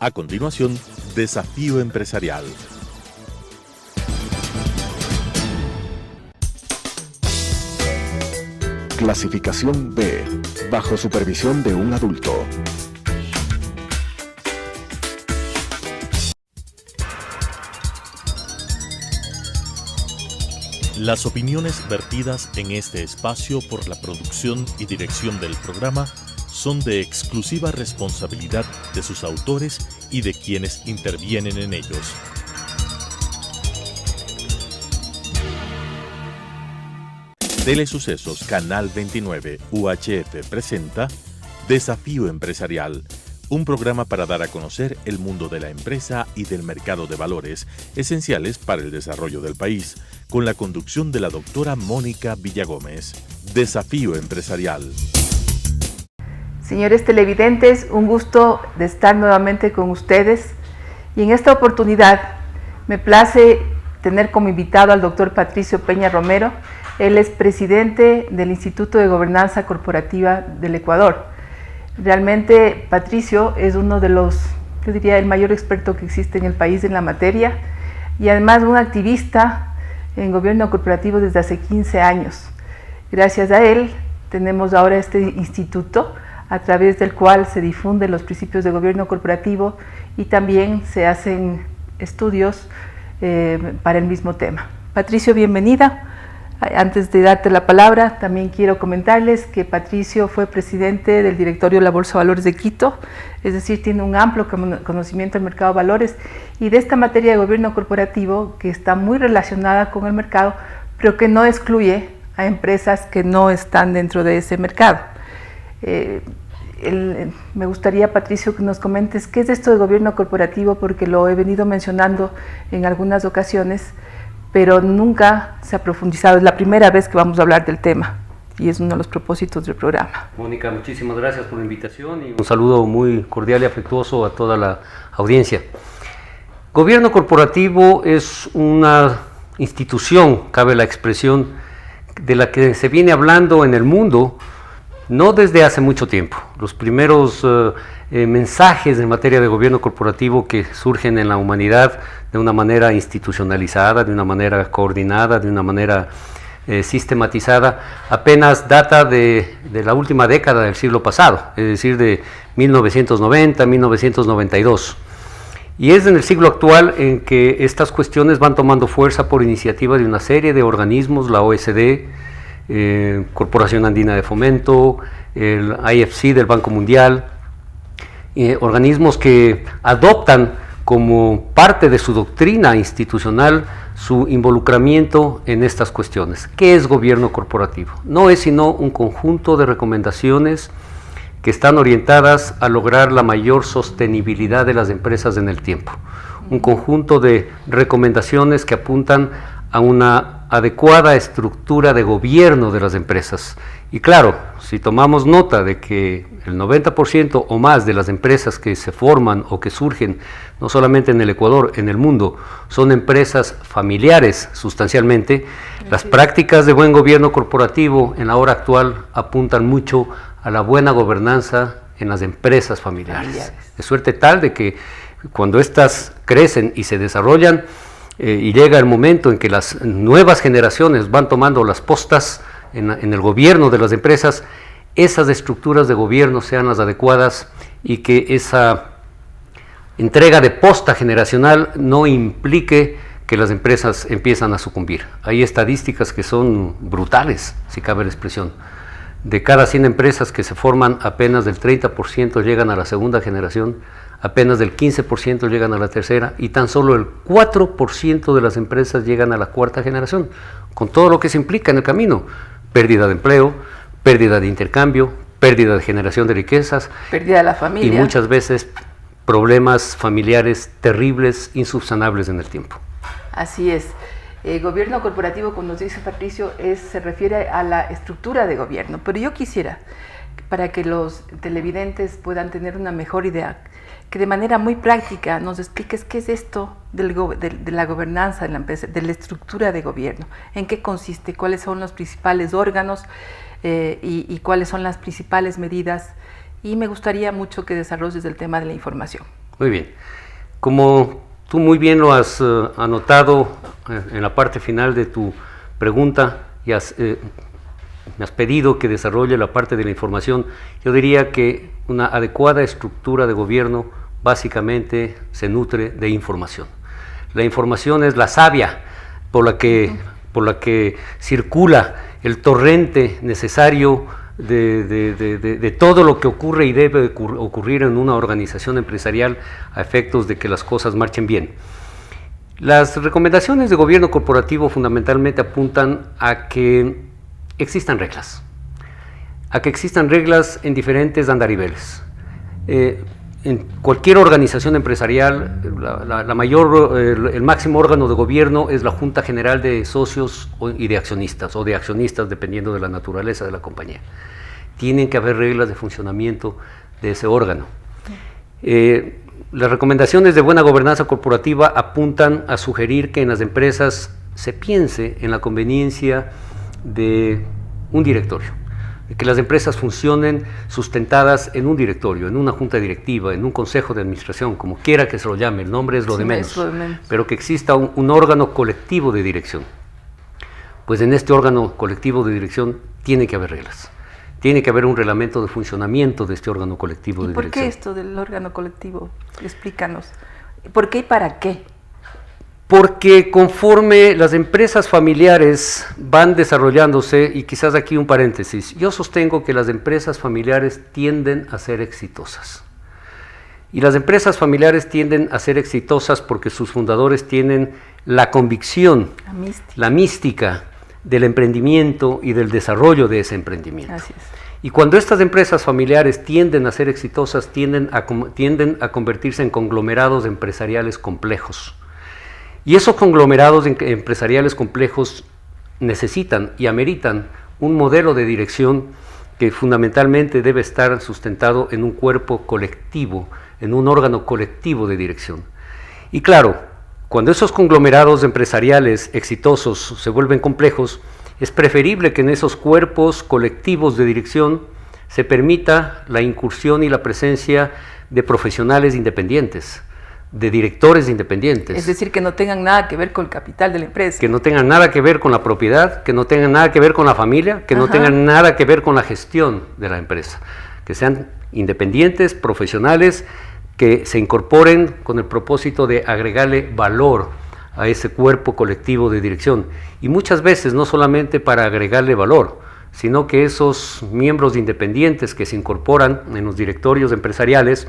A continuación, Desafío Empresarial. Clasificación B, bajo supervisión de un adulto. Las opiniones vertidas en este espacio por la producción y dirección del programa son de exclusiva responsabilidad de sus autores y de quienes intervienen en ellos. Telesucesos Canal 29 UHF presenta Desafío Empresarial, un programa para dar a conocer el mundo de la empresa y del mercado de valores, esenciales para el desarrollo del país, con la conducción de la doctora Mónica Villagómez. Desafío Empresarial. Señores televidentes, un gusto de estar nuevamente con ustedes y en esta oportunidad me place tener como invitado al doctor Patricio Peña Romero. Él es presidente del Instituto de Gobernanza Corporativa del Ecuador. Realmente Patricio es uno de los, yo diría, el mayor experto que existe en el país en la materia y además un activista en gobierno corporativo desde hace 15 años. Gracias a él tenemos ahora este instituto a través del cual se difunden los principios de gobierno corporativo y también se hacen estudios para el mismo tema. Patricio, bienvenida. Antes de darte la palabra, también quiero comentarles que Patricio fue presidente del directorio de la Bolsa de Valores de Quito, es decir, tiene un amplio conocimiento del mercado de valores y de esta materia de gobierno corporativo que está muy relacionada con el mercado, pero que no excluye a empresas que no están dentro de ese mercado. Me gustaría, Patricio, que nos comentes qué es esto de gobierno corporativo, porque lo he venido mencionando en algunas ocasiones, pero nunca se ha profundizado. Es la primera vez que vamos a hablar del tema y es uno de los propósitos del programa. Mónica, muchísimas gracias por la invitación y un saludo muy cordial y afectuoso a toda la audiencia. Gobierno corporativo es una institución, cabe la expresión, de la que se viene hablando en el mundo no desde hace mucho tiempo. Los primeros mensajes en materia de gobierno corporativo que surgen en la humanidad de una manera institucionalizada, de una manera coordinada, de una manera sistematizada, apenas data de la última década del siglo pasado, es decir, de 1990, 1992. Y es en el siglo actual en que estas cuestiones van tomando fuerza por iniciativa de una serie de organismos, la OECD, Corporación Andina de Fomento, el IFC del Banco Mundial, organismos que adoptan como parte de su doctrina institucional su involucramiento en estas cuestiones. ¿Qué es gobierno corporativo? No es sino un conjunto de recomendaciones que están orientadas a lograr la mayor sostenibilidad de las empresas en el tiempo. Un conjunto de recomendaciones que apuntan a una adecuada estructura de gobierno de las empresas. Y claro, si tomamos nota de que el 90% o más de las empresas que se forman o que surgen, no solamente en el Ecuador, en el mundo, son empresas familiares sustancialmente, las prácticas de buen gobierno corporativo en la hora actual apuntan mucho a la buena gobernanza en las empresas familiares. De suerte tal de que cuando éstas crecen y se desarrollan, y llega el momento en que las nuevas generaciones van tomando las postas en el gobierno de las empresas, esas estructuras de gobierno sean las adecuadas y que esa entrega de posta generacional no implique que las empresas empiezan a sucumbir. Hay estadísticas que son brutales, si cabe la expresión. De cada 100 empresas que se forman, apenas del 30% llegan a la segunda generación, apenas del 15% llegan a la tercera y tan solo el 4% de las empresas llegan a la cuarta generación, con todo lo que se implica en el camino: pérdida de empleo, pérdida de intercambio, pérdida de generación de riquezas, pérdida de la familia y muchas veces problemas familiares terribles, insubsanables en el tiempo. Así es. Gobierno corporativo, como nos dice Patricio, se refiere a la estructura de gobierno, pero yo quisiera, para que los televidentes puedan tener una mejor idea, que de manera muy práctica nos expliques qué es esto de la gobernanza de la empresa, de la estructura de gobierno, en qué consiste, cuáles son los principales órganos y cuáles son las principales medidas, y me gustaría mucho que desarrolles el tema de la información. Muy bien. Como tú muy bien lo has anotado en la parte final de tu pregunta y me has pedido que desarrolle la parte de la información, yo diría que una adecuada estructura de gobierno básicamente se nutre de información. La información es la savia por la que circula el torrente necesario de todo lo que ocurre y debe ocurrir en una organización empresarial a efectos de que las cosas marchen bien. Las recomendaciones de gobierno corporativo fundamentalmente apuntan a que existan reglas, en diferentes andariveles. En cualquier organización empresarial, el máximo órgano de gobierno es la Junta General de Socios y de Accionistas, o de accionistas, dependiendo de la naturaleza de la compañía. Tienen que haber reglas de funcionamiento de ese órgano. Las recomendaciones de buena gobernanza corporativa apuntan a sugerir que en las empresas se piense en la conveniencia de un directorio, de que las empresas funcionen sustentadas en un directorio, en una junta directiva, en un consejo de administración, como quiera que se lo llame, el nombre es lo de menos, pero que exista un órgano colectivo de dirección. Pues en este órgano colectivo de dirección tiene que haber reglas, tiene que haber un reglamento de funcionamiento de este órgano colectivo de dirección. ¿Y por qué esto del órgano colectivo? Explícanos. ¿Por qué y para qué? Porque conforme las empresas familiares van desarrollándose, y quizás aquí un paréntesis, yo sostengo que las empresas familiares tienden a ser exitosas. Y las empresas familiares tienden a ser exitosas porque sus fundadores tienen la convicción, la mística del emprendimiento y del desarrollo de ese emprendimiento. Así es. Y cuando estas empresas familiares tienden a ser exitosas, tienden a convertirse en conglomerados empresariales complejos. Y esos conglomerados empresariales complejos necesitan y ameritan un modelo de dirección que fundamentalmente debe estar sustentado en un cuerpo colectivo, en un órgano colectivo de dirección. Y claro, cuando esos conglomerados empresariales exitosos se vuelven complejos, es preferible que en esos cuerpos colectivos de dirección se permita la incursión y la presencia de profesionales independientes, de directores independientes. Es decir, que no tengan nada que ver con el capital de la empresa. Que no tengan nada que ver con la propiedad, que no tengan nada que ver con la familia, que no tengan nada que ver con la gestión de la empresa. Que sean independientes, profesionales, que se incorporen con el propósito de agregarle valor a ese cuerpo colectivo de dirección. Y muchas veces no solamente para agregarle valor, sino que esos miembros independientes que se incorporan en los directorios empresariales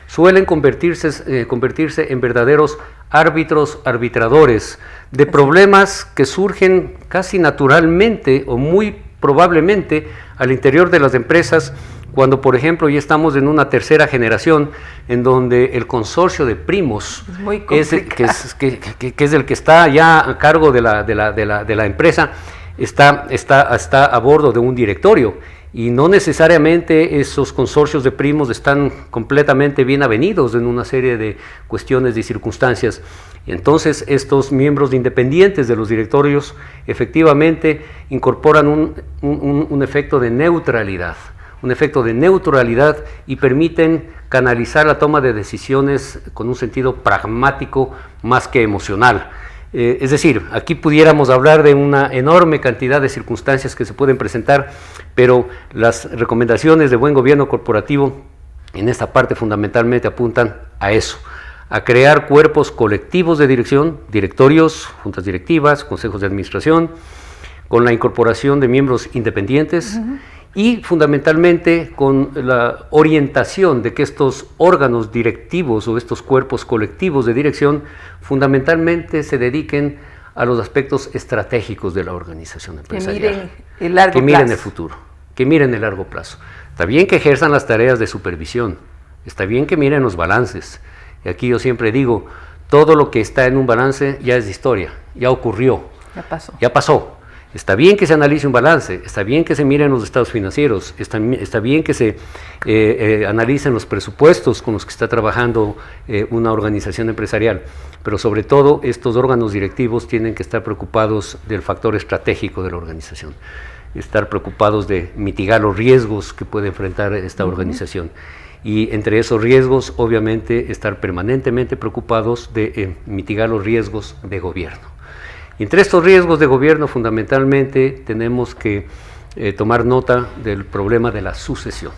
suelen convertirse en verdaderos arbitradores de problemas que surgen casi naturalmente o muy probablemente al interior de las empresas, cuando por ejemplo ya estamos en una tercera generación en donde el consorcio de primos que es el que está ya a cargo de la empresa está a bordo de un directorio. Y no necesariamente esos consorcios de primos están completamente bien avenidos en una serie de cuestiones y circunstancias. Y entonces estos miembros independientes de los directorios efectivamente incorporan un efecto de neutralidad, y permiten canalizar la toma de decisiones con un sentido pragmático más que emocional. Es decir, aquí pudiéramos hablar de una enorme cantidad de circunstancias que se pueden presentar, pero las recomendaciones de buen gobierno corporativo en esta parte fundamentalmente apuntan a eso, a crear cuerpos colectivos de dirección, directorios, juntas directivas, consejos de administración, con la incorporación de miembros independientes y fundamentalmente con la orientación de que estos órganos directivos o estos cuerpos colectivos de dirección fundamentalmente se dediquen a los aspectos estratégicos de la organización empresarial. Que miren el largo plazo. Que miren el futuro, que miren el largo plazo. Está bien que ejerzan las tareas de supervisión, está bien que miren los balances. Y aquí yo siempre digo, todo lo que está en un balance ya es historia, ya ocurrió, ya pasó. Está bien que se analice un balance, está bien que se miren los estados financieros, está bien que se analicen los presupuestos con los que está trabajando una organización empresarial, pero sobre todo estos órganos directivos tienen que estar preocupados del factor estratégico de la organización, estar preocupados de mitigar los riesgos que puede enfrentar esta organización. Y entre esos riesgos, obviamente, estar permanentemente preocupados de mitigar los riesgos de gobierno. Y entre estos riesgos de gobierno, fundamentalmente, tenemos que tomar nota del problema de la sucesión.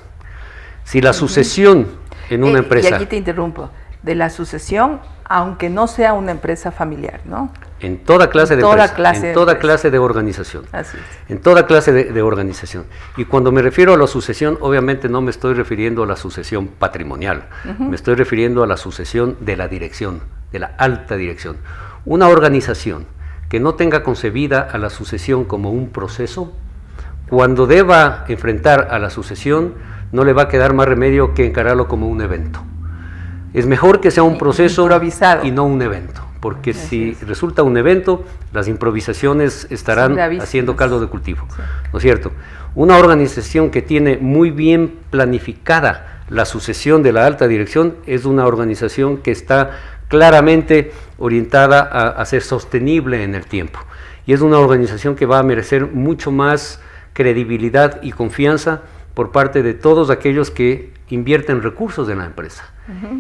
Si la sucesión en una empresa... Y aquí te interrumpo, de la sucesión, aunque no sea una empresa familiar, ¿no? En toda clase de empresa, en toda clase de organización. Así es. En toda clase de organización. Y cuando me refiero a la sucesión, obviamente no me estoy refiriendo a la sucesión patrimonial, me estoy refiriendo a la sucesión de la dirección, de la alta dirección. Una organización que no tenga concebida a la sucesión como un proceso, cuando deba enfrentar a la sucesión, no le va a quedar más remedio que encararlo como un evento. Es mejor que sea un proceso improvisado y no un evento, porque si resulta un evento, las improvisaciones estarán haciendo caldo de cultivo, ¿no es cierto? Una organización que tiene muy bien planificada la sucesión de la alta dirección es una organización que está claramente orientada a ser sostenible en el tiempo, y es una organización que va a merecer mucho más credibilidad y confianza por parte de todos aquellos que invierten recursos en la empresa.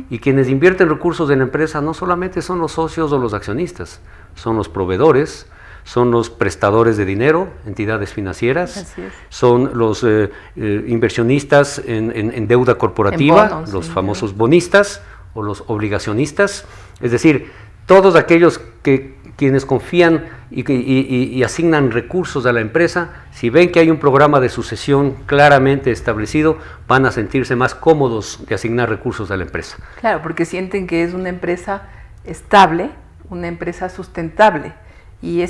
Y quienes invierten recursos en la empresa no solamente son los socios o los accionistas, son los proveedores, son los prestadores de dinero, entidades financieras, son los inversionistas en deuda corporativa, en bonos, los famosos bonistas o los obligacionistas, es decir, todos aquellos quienes confían y asignan recursos a la empresa. Si ven que hay un programa de sucesión claramente establecido, van a sentirse más cómodos de asignar recursos a la empresa. Claro, porque sienten que es una empresa estable, una empresa sustentable, y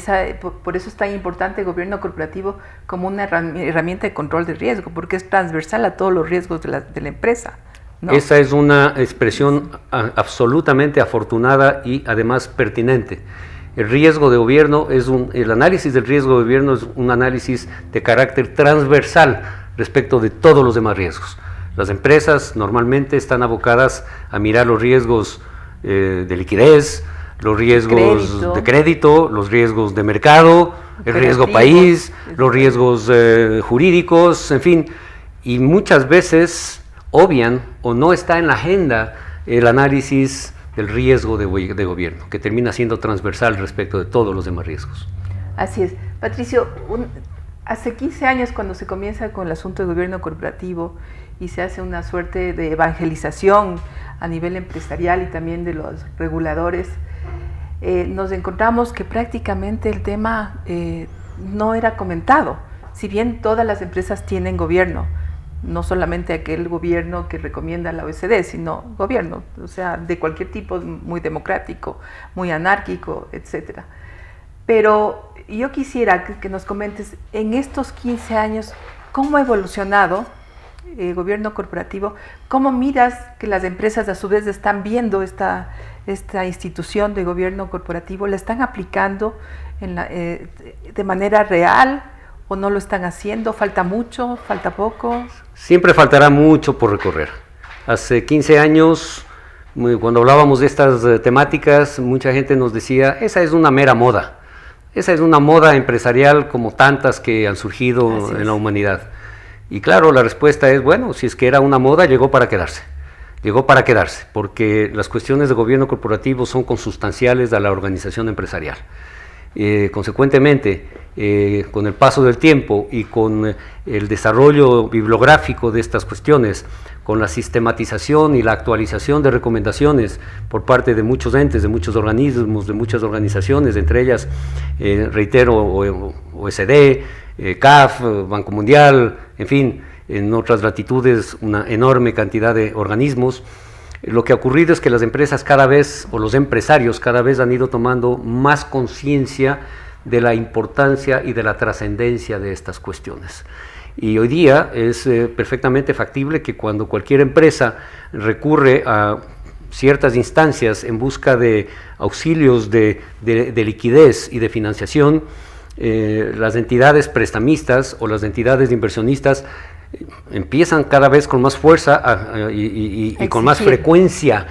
por eso es tan importante el gobierno corporativo como una herramienta de control de riesgo, porque es transversal a todos los riesgos de la empresa, ¿no? Esa es una expresión absolutamente afortunada y además pertinente. El riesgo de gobierno el análisis del riesgo de gobierno es un análisis de carácter transversal respecto de todos los demás riesgos. Las empresas normalmente están abocadas a mirar los riesgos de liquidez, los riesgos de crédito, los riesgos de mercado, el riesgo país, los riesgos jurídicos, en fin, y muchas veces obvian o no está en la agenda el análisis del riesgo de gobierno, que termina siendo transversal respecto de todos los demás riesgos. Así es. Patricio, hace 15 años cuando se comienza con el asunto de gobierno corporativo y se hace una suerte de evangelización a nivel empresarial y también de los reguladores, nos encontramos que prácticamente el tema no era comentado. Si bien todas las empresas tienen gobierno, no solamente aquel gobierno que recomienda la OECD, sino gobierno, o sea, de cualquier tipo, muy democrático, muy anárquico, etcétera. Pero yo quisiera que nos comentes, en estos 15 años, ¿cómo ha evolucionado el gobierno corporativo? ¿Cómo miras que las empresas a su vez están viendo esta institución de gobierno corporativo? ¿La están aplicando de manera real? ¿O no lo están haciendo? ¿Falta mucho? ¿Falta poco? Siempre faltará mucho por recorrer. Hace 15 años, cuando hablábamos de estas temáticas, mucha gente nos decía, esa es una mera moda. Esa es una moda empresarial como tantas que han surgido en la humanidad. Y claro, la respuesta es, bueno, si es que era una moda, llegó para quedarse. Llegó para quedarse, porque las cuestiones de gobierno corporativo son consustanciales a la organización empresarial. Consecuentemente, con el paso del tiempo y con el desarrollo bibliográfico de estas cuestiones, con la sistematización y la actualización de recomendaciones por parte de muchos entes, de muchos organismos, de muchas organizaciones, entre ellas, reitero, OECD, CAF, Banco Mundial, en fin, en otras latitudes, una enorme cantidad de organismos. Lo que ha ocurrido es que las empresas cada vez, o los empresarios cada vez han ido tomando más conciencia de la importancia y de la trascendencia de estas cuestiones. Y hoy día es perfectamente factible que cuando cualquier empresa recurre a ciertas instancias en busca de auxilios de liquidez y de financiación, las entidades prestamistas o las entidades de inversionistas empiezan cada vez con más fuerza y con más frecuencia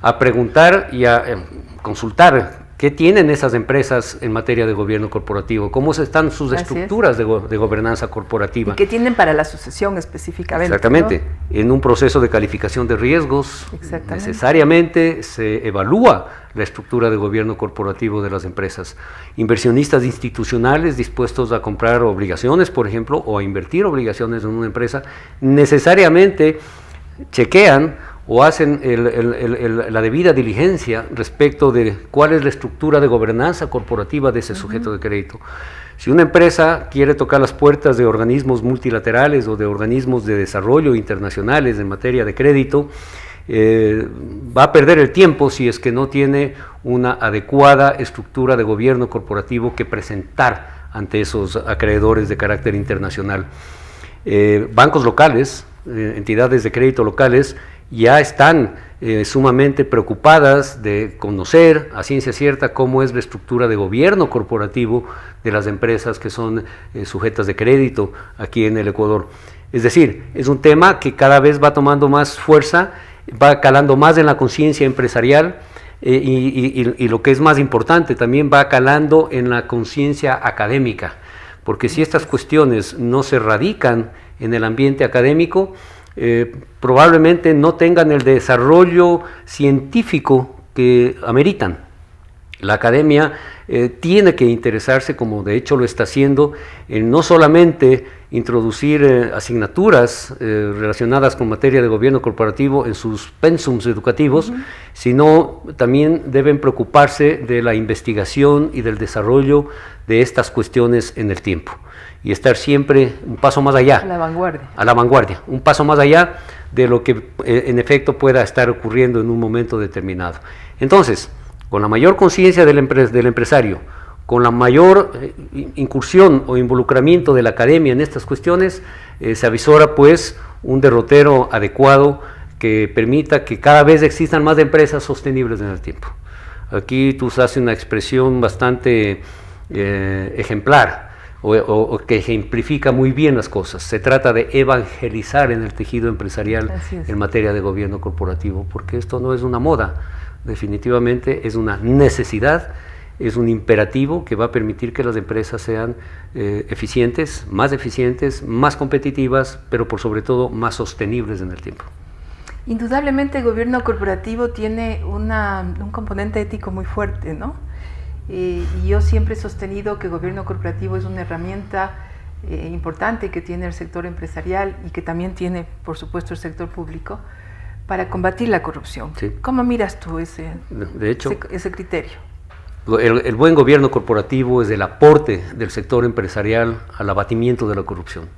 a preguntar y a consultar ¿Qué tienen esas empresas en materia de gobierno corporativo? ¿Cómo están sus estructuras de gobernanza corporativa? ¿Y qué tienen para la sucesión específicamente? Exactamente. ¿No? En un proceso de calificación de riesgos, necesariamente se evalúa la estructura de gobierno corporativo de las empresas. Inversionistas institucionales dispuestos a comprar obligaciones, por ejemplo, o a invertir obligaciones en una empresa, necesariamente chequean o hacen la debida diligencia respecto de cuál es la estructura de gobernanza corporativa de ese sujeto de crédito. Si una empresa quiere tocar las puertas de organismos multilaterales o de organismos de desarrollo internacionales en materia de crédito, va a perder el tiempo si es que no tiene una adecuada estructura de gobierno corporativo que presentar ante esos acreedores de carácter internacional. Bancos locales, entidades de crédito locales, ya están sumamente preocupadas de conocer a ciencia cierta cómo es la estructura de gobierno corporativo de las empresas que son sujetas de crédito aquí en el Ecuador. Es decir, es un tema que cada vez va tomando más fuerza, va calando más en la conciencia empresarial y lo que es más importante, también va calando en la conciencia académica, porque si estas cuestiones no se radican en el ambiente académico, probablemente no tengan el desarrollo científico que ameritan. La academia tiene que interesarse, como de hecho lo está haciendo, en no solamente introducir asignaturas relacionadas con materia de gobierno corporativo en sus pensums educativos, sino también deben preocuparse de la investigación y del desarrollo de estas cuestiones en el tiempo. Y estar siempre un paso más allá. A la vanguardia. A la vanguardia, un paso más allá de lo que en efecto pueda estar ocurriendo en un momento determinado. Entonces, con la mayor conciencia del empresario, con la mayor incursión o involucramiento de la academia en estas cuestiones, se avisora pues un derrotero adecuado que permita que cada vez existan más empresas sostenibles en el tiempo. Aquí tú haces una expresión bastante ejemplar, o que ejemplifica muy bien las cosas. Se trata de evangelizar en el tejido empresarial en materia de gobierno corporativo, porque esto no es una moda, definitivamente es una necesidad, es un imperativo que va a permitir que las empresas sean eficientes, más competitivas, pero por sobre todo más sostenibles en el tiempo. Indudablemente el gobierno corporativo tiene un componente ético muy fuerte, ¿no? Y yo siempre he sostenido que el gobierno corporativo es una herramienta importante que tiene el sector empresarial y que también tiene, por supuesto, el sector público para combatir la corrupción. Sí. ¿Cómo miras tú ese criterio? El buen gobierno corporativo es el aporte del sector empresarial al abatimiento de la corrupción,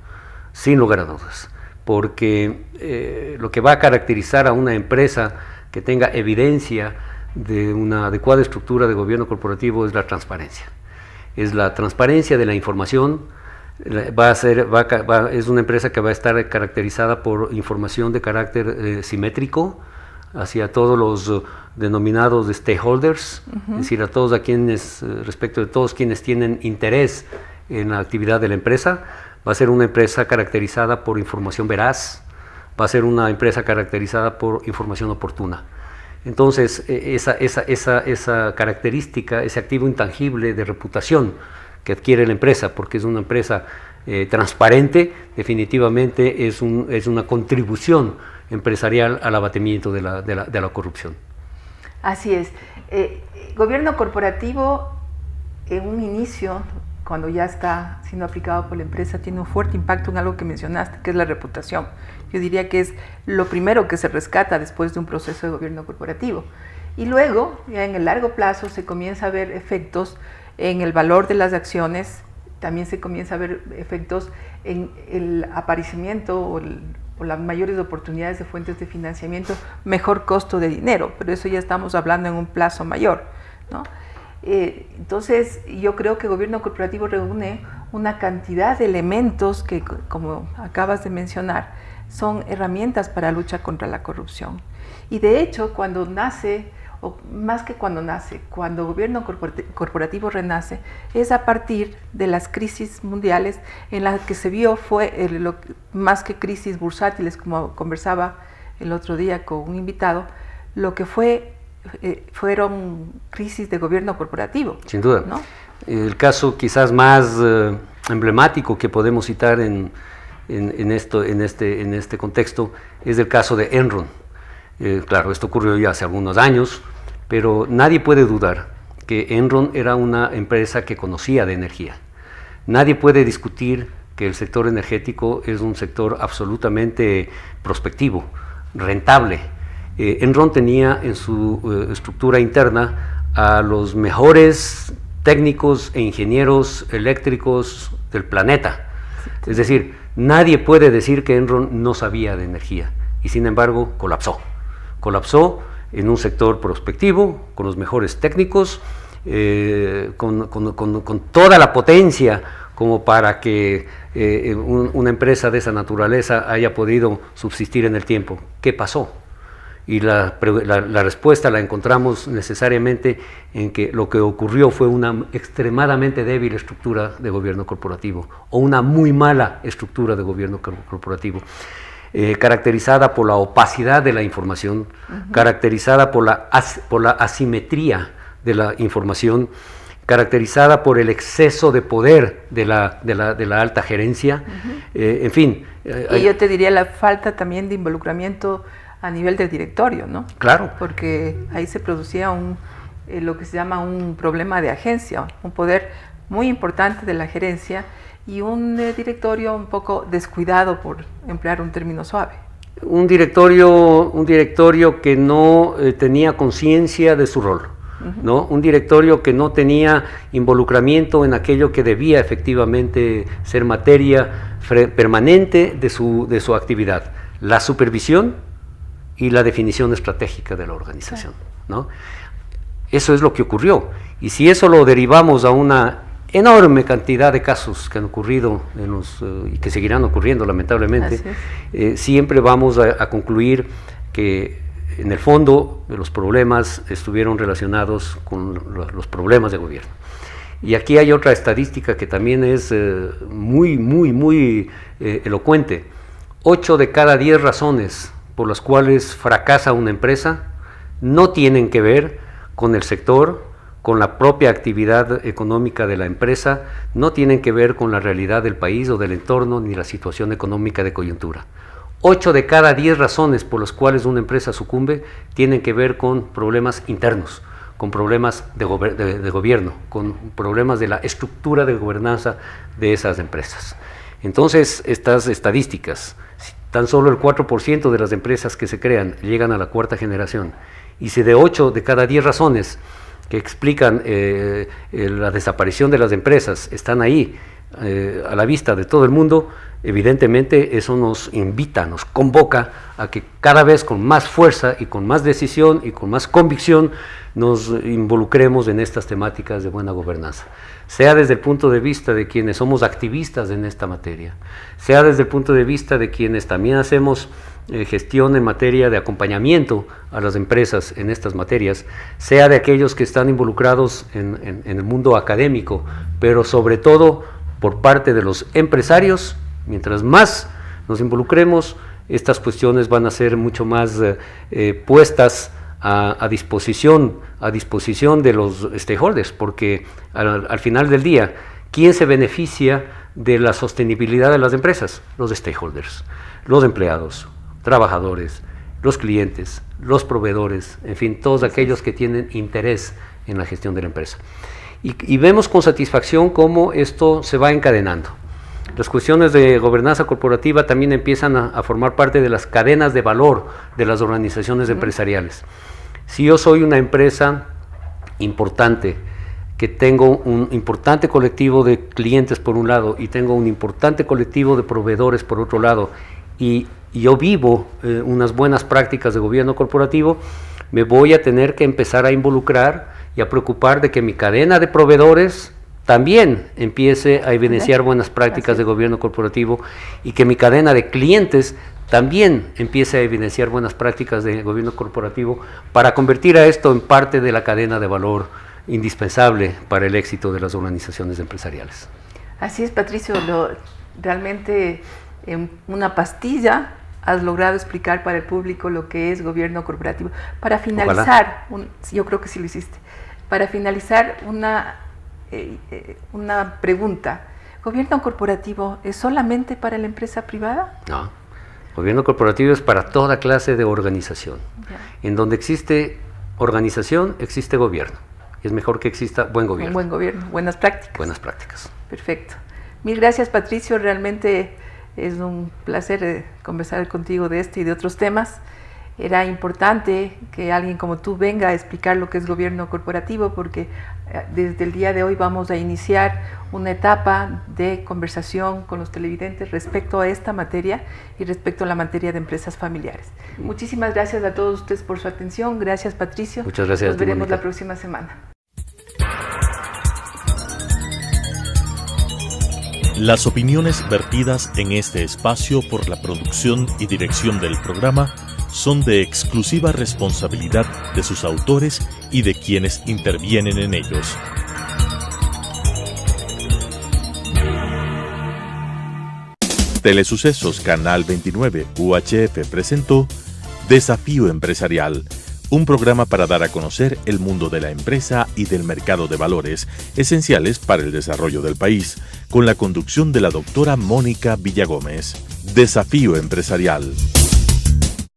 sin lugar a dudas, porque lo que va a caracterizar a una empresa que tenga evidencia de una adecuada estructura de gobierno corporativo es la transparencia. Es la transparencia de la información. Es una empresa que va a estar caracterizada por información de carácter simétrico hacia todos los denominados stakeholders, es decir, a todos respecto de todos quienes tienen interés en la actividad de la empresa. Va a ser una empresa caracterizada por información veraz, va a ser una empresa caracterizada por información oportuna. Entonces, esa característica, ese activo intangible de reputación que adquiere la empresa, porque es una empresa transparente, definitivamente es una contribución empresarial al abatimiento de la corrupción. Así es. Gobierno corporativo, en un inicio, cuando ya está siendo aplicado por la empresa, tiene un fuerte impacto en algo que mencionaste, que es la reputación. Yo diría que es lo primero que se rescata después de un proceso de gobierno corporativo. Y luego, ya en el largo plazo, se comienza a ver efectos en el valor de las acciones, también se comienza a ver efectos en el aparecimiento o las mayores oportunidades de fuentes de financiamiento, mejor costo de dinero, pero eso ya estamos hablando en un plazo mayor, ¿no? Entonces, yo creo que el gobierno corporativo reúne una cantidad de elementos que, como acabas de mencionar, son herramientas para la lucha contra la corrupción. Y de hecho, cuando nace, o más que cuando nace, cuando el gobierno corporativo renace, es a partir de las crisis mundiales en las que se vio más que crisis bursátiles, como conversaba el otro día con un invitado, lo que fue fueron crisis de gobierno corporativo. Sin duda. ¿No? El caso quizás más emblemático que podemos citar en este contexto es el caso de Enron. Claro, esto ocurrió ya hace algunos años, pero nadie puede dudar que Enron era una empresa que conocía de energía. Nadie puede discutir que el sector energético es un sector absolutamente prospectivo, rentable. Enron tenía en su estructura interna a los mejores técnicos e ingenieros eléctricos del planeta. Es decir, nadie puede decir que Enron no sabía de energía y sin embargo colapsó. Colapsó en un sector prospectivo, con los mejores técnicos, con toda la potencia como para que una empresa de esa naturaleza haya podido subsistir en el tiempo. ¿Qué pasó? Y la respuesta la encontramos necesariamente en que lo que ocurrió fue una extremadamente débil estructura de gobierno corporativo o una muy mala estructura de gobierno corporativo, caracterizada por la opacidad de la información, caracterizada por la asimetría de la información, caracterizada por el exceso de poder de la alta gerencia, en fin. Y yo te diría la falta también de involucramiento a nivel del directorio, ¿no? Claro. Porque ahí se producía lo que se llama un problema de agencia, un poder muy importante de la gerencia y un directorio un poco descuidado, por emplear un término suave. Un directorio que no tenía conciencia de su rol, ¿no? Un directorio que no tenía involucramiento en aquello que debía efectivamente ser materia permanente de su actividad, la supervisión y la definición estratégica de la organización, ¿no? Eso es lo que ocurrió, y si eso lo derivamos a una enorme cantidad de casos que han ocurrido y que seguirán ocurriendo lamentablemente, siempre vamos a concluir que en el fondo los problemas estuvieron relacionados con los problemas de gobierno. Y aquí hay otra estadística que también es muy elocuente. 8 de cada 10 razones por las cuales fracasa una empresa no tienen que ver con el sector, con la propia actividad económica de la empresa, no tienen que ver con la realidad del país o del entorno ni la situación económica de coyuntura. 8 de cada 10 razones por las cuales una empresa sucumbe tienen que ver con problemas internos, con problemas de gobierno, con problemas de la estructura de gobernanza de esas empresas. Entonces, estas estadísticas, tan solo el 4% de las empresas que se crean llegan a la cuarta generación, y si de 8 de cada 10 razones que explican la desaparición de las empresas están ahí a la vista de todo el mundo, evidentemente eso nos invita, nos convoca a que cada vez con más fuerza y con más decisión y con más convicción nos involucremos en estas temáticas de buena gobernanza, sea desde el punto de vista de quienes somos activistas en esta materia, sea desde el punto de vista de quienes también hacemos gestión en materia de acompañamiento a las empresas en estas materias, sea de aquellos que están involucrados en el mundo académico, pero sobre todo por parte de los empresarios. Mientras más nos involucremos, estas cuestiones van a ser mucho más puestas a disposición de los stakeholders, porque al final del día, ¿quién se beneficia de la sostenibilidad de las empresas? Los stakeholders, los empleados, trabajadores, los clientes, los proveedores, en fin, todos aquellos que tienen interés en la gestión de la empresa. Y vemos con satisfacción cómo esto se va encadenando. Las cuestiones de gobernanza corporativa también empiezan a formar parte de las cadenas de valor de las organizaciones empresariales. Si yo soy una empresa importante, que tengo un importante colectivo de clientes por un lado y tengo un importante colectivo de proveedores por otro lado, y yo vivo unas buenas prácticas de gobierno corporativo, me voy a tener que empezar a involucrar y a preocupar de que mi cadena de proveedores también empiece a evidenciar buenas prácticas de gobierno corporativo y que mi cadena de clientes también empiece a evidenciar buenas prácticas de gobierno corporativo para convertir a esto en parte de la cadena de valor indispensable para el éxito de las organizaciones empresariales. Así es, Patricio, realmente en una pastilla has logrado explicar para el público lo que es gobierno corporativo. Para finalizar, yo creo que sí lo hiciste. Para finalizar, una pregunta. ¿Gobierno corporativo es solamente para la empresa privada? No. Gobierno corporativo es para toda clase de organización. Ya. En donde existe organización, existe gobierno. Es mejor que exista buen gobierno. Un buen gobierno, buenas prácticas. Buenas prácticas. Perfecto. Mil gracias, Patricio. Realmente es un placer conversar contigo de este y de otros temas. Era importante que alguien como tú venga a explicar lo que es gobierno corporativo, porque desde el día de hoy vamos a iniciar una etapa de conversación con los televidentes respecto a esta materia y respecto a la materia de empresas familiares. Muchísimas gracias a todos ustedes por su atención. Gracias, Patricio. Muchas gracias. Nos veremos la próxima semana. Las opiniones vertidas en este espacio por la producción y dirección del programa son de exclusiva responsabilidad de sus autores y de quienes intervienen en ellos. Telesucesos Canal 29 UHF presentó Desafío Empresarial, un programa para dar a conocer el mundo de la empresa y del mercado de valores esenciales para el desarrollo del país, con la conducción de la doctora Mónica Villagómez. Desafío Empresarial.